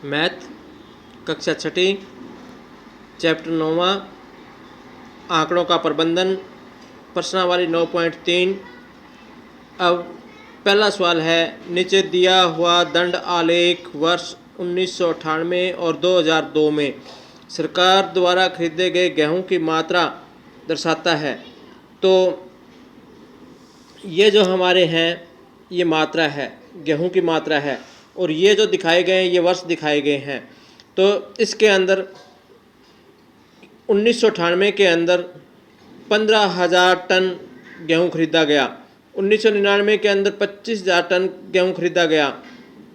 Math कक्षा छठी chapter 9वां आंकड़ों का प्रबंधन प्रश्नावली 9.3। अब पहला सवाल है, नीचे दिया हुआ दंड आलेख वर्ष 1998 और 2002 में सरकार द्वारा खरीदे गए गेहूं की मात्रा दर्शाता है। तो ये जो हमारे हैं ये मात्रा है, गेहूं की मात्रा है, और ये जो दिखाए गए हैं ये वर्ष दिखाए गए हैं। तो इसके अंदर 1998 के अंदर 15,000 टन गेहूं खरीदा गया, 1999 के अंदर 25,000 टन गेहूं खरीदा गया,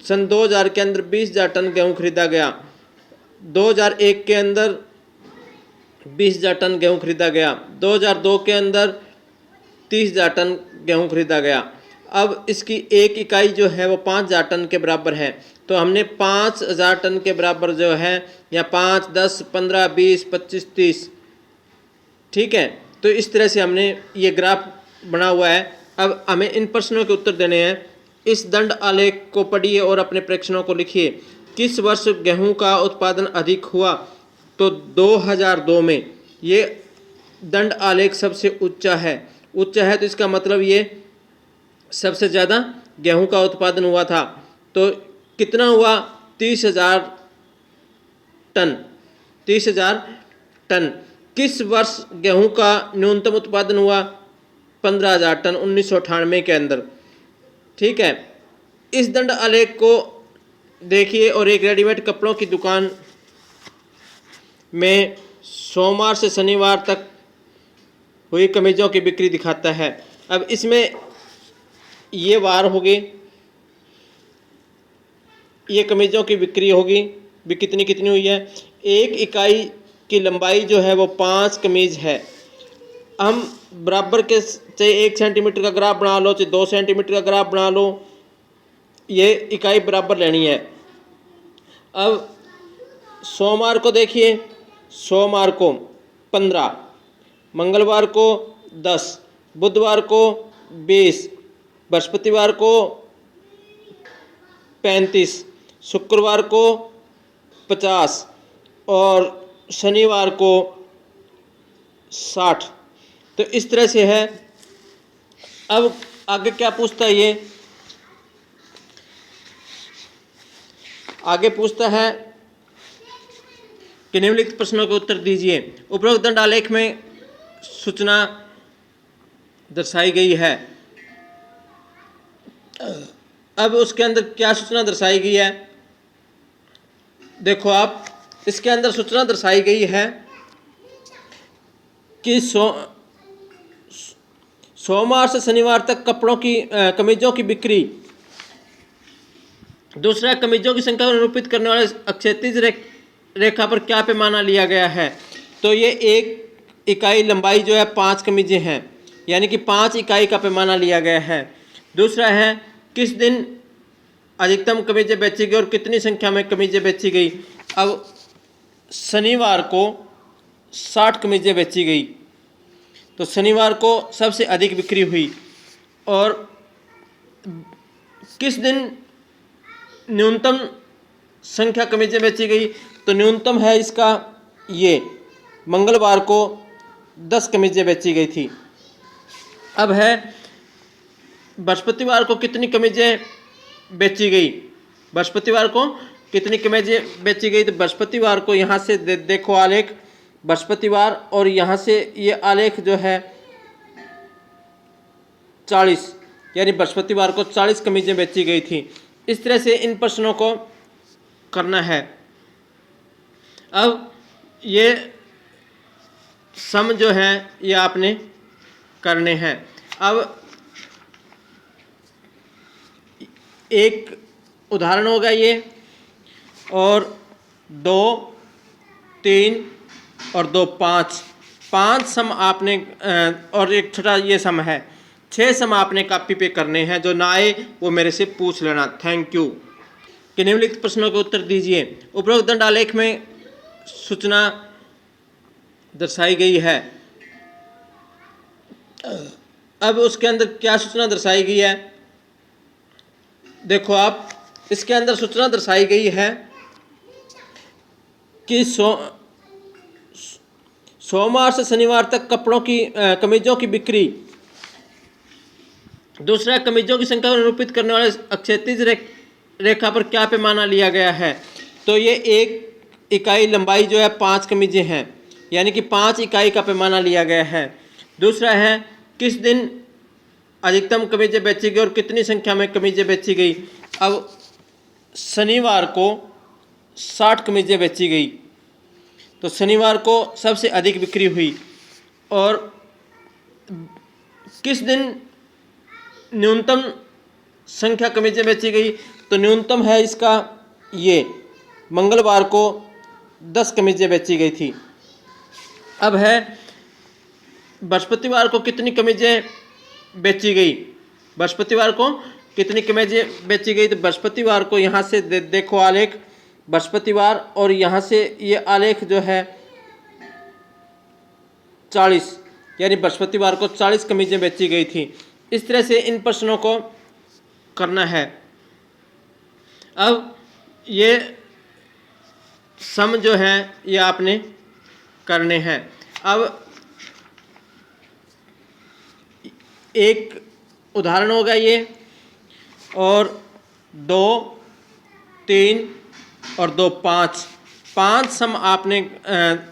सन 2000 के अंदर 20,000 टन गेहूं खरीदा गया, 2001 के अंदर 20,000 टन गेहूं खरीदा गया, 2002 के अंदर 30,000 टन गेहूं खरीदा गया। अब इसकी एक इकाई जो है वो 5,000 टन के बराबर है। तो हमने 5,000 टन के बराबर जो है या 5, 10, 15, 20, 25, 30, ठीक है। तो इस तरह से हमने ये ग्राफ बना हुआ है। अब हमें इन प्रश्नों के उत्तर देने हैं। इस दंड आलेख को पढ़िए और अपने प्रेक्षणों को लिखिए। किस वर्ष गेहूं का उत्पादन अधिक हुआ? तो 2002 में ये दंड आलेख सबसे ऊंचा है। तो इसका मतलब ये सबसे ज़्यादा गेहूं का उत्पादन हुआ था। तो कितना हुआ? 30,000 टन। 30,000 टन। किस वर्ष गेहूं का न्यूनतम उत्पादन हुआ? 15,000 टन 1998 के अंदर, ठीक है। इस दंड आलेख को देखिए और एक रेडीमेड कपड़ों की दुकान में सोमवार से शनिवार तक हुई कमीज़ों की बिक्री दिखाता है। अब इसमें ये वार होगी, ये कमीज़ों की बिक्री होगी भी कितनी हुई है। एक इकाई की लंबाई जो है वो 5 कमीज़ है। हम बराबर के चाहे 1 सेंटीमीटर का ग्राफ बना लो, चाहे 2 सेंटीमीटर का ग्राफ बना लो, ये इकाई बराबर लेनी है। अब सोमवार को देखिए, सोमवार को 15, मंगलवार को 10, बुधवार को 20, बृहस्पतिवार को 35, शुक्रवार को 50 और शनिवार को 60। तो इस तरह से है। अब आगे क्या पूछता है ये? आगे पूछता है कि निम्नलिखित प्रश्नों के उत्तर दीजिए। उपरोक्त दंड आलेख में सूचना दर्शाई गई है। अब उसके अंदर क्या सूचना दर्शाई गई है? देखो आप, इसके अंदर सूचना दर्शाई गई है कि सोमवार से शनिवार तक कपड़ों की कमीजों की बिक्री। दूसरा, कमीजों की संख्या को निरूपित करने वाले अक्षैतिज रेखा पर क्या पैमाना लिया गया है? तो ये एक इकाई लंबाई जो है 5 कमीजें हैं, यानी कि 5 इकाई का पैमाना लिया गया है। दूसरा है, किस दिन अधिकतम कमीजें बेची गई और कितनी संख्या में कमीजें बेची गई? अब शनिवार को 60 कमीजें बेची गई, तो शनिवार को सबसे अधिक बिक्री हुई। और किस दिन न्यूनतम संख्या कमीजें बेची गई? तो न्यूनतम है इसका ये, मंगलवार को 10 कमीजें बेची गई थी। अब है, बृहस्पतिवार को कितनी कमीजें बेची गई? बृहस्पतिवार को कितनी कमीजें बेची गई? तो बृहस्पतिवार को यहाँ से देखो आलेख, बृहस्पतिवार, और यहाँ से ये आलेख जो है 40, यानी बृहस्पतिवार को 40 कमीजें बेची गई थी। इस तरह से इन प्रश्नों को करना है। अब ये सम जो है ये आपने करने हैं। अब एक उदाहरण होगा ये, और 2, 3 और 2, 5 सम आपने, और एक छोटा ये सम है। 6 सम आपने कॉपी पे करने हैं। जो ना आए वो मेरे से पूछ लेना। Thank you. कि निम्नलिखित प्रश्नों के उत्तर दीजिए। उपरोक्त दंड आलेख में सूचना दर्शाई गई है। अब उसके अंदर क्या सूचना दर्शाई गई है? देखो आप, इसके अंदर सूचना दर्शाई गई है कि सोमवार से शनिवार तक कपड़ों की कमीजों की बिक्री। दूसरा, कमीजों की संख्या को निरूपित करने वाले क्षैतिज रेखा पर क्या पैमाना लिया गया है? तो ये एक इकाई लंबाई जो है 5 कमीजें हैं, यानी कि 5 इकाई का पैमाना लिया गया है। दूसरा है, किस दिन अधिकतम कमीजें बेची गई और कितनी संख्या में कमीजें बेची गई? अब शनिवार को 60 कमीजें बेची गई, तो शनिवार को सबसे अधिक बिक्री हुई। और किस दिन न्यूनतम संख्या कमीजें बेची गई? तो न्यूनतम है इसका ये मंगलवार को 10 कमीजें बेची गई थी। अब है बृहस्पतिवार को कितनी कमीजें बेची गई? बृहस्पतिवार को कितनी कमीजें बेची गई? तो बृहस्पतिवार को यहाँ से देखो आलेख, बृहस्पतिवार, और यहाँ से ये आलेख जो है 40, यानी बृहस्पतिवार को 40 कमीजें बेची गई थी। इस तरह से इन प्रश्नों को करना है। अब ये सम जो है ये आपने करने हैं। अब एक उदाहरण होगा ये, और 2, 3 और 2 5 सम आपने,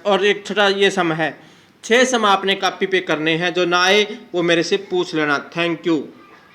और एक छोटा ये सम है, 6 सम आपने कॉपी पे करने हैं। जो ना आए वो मेरे से पूछ लेना। Thank you.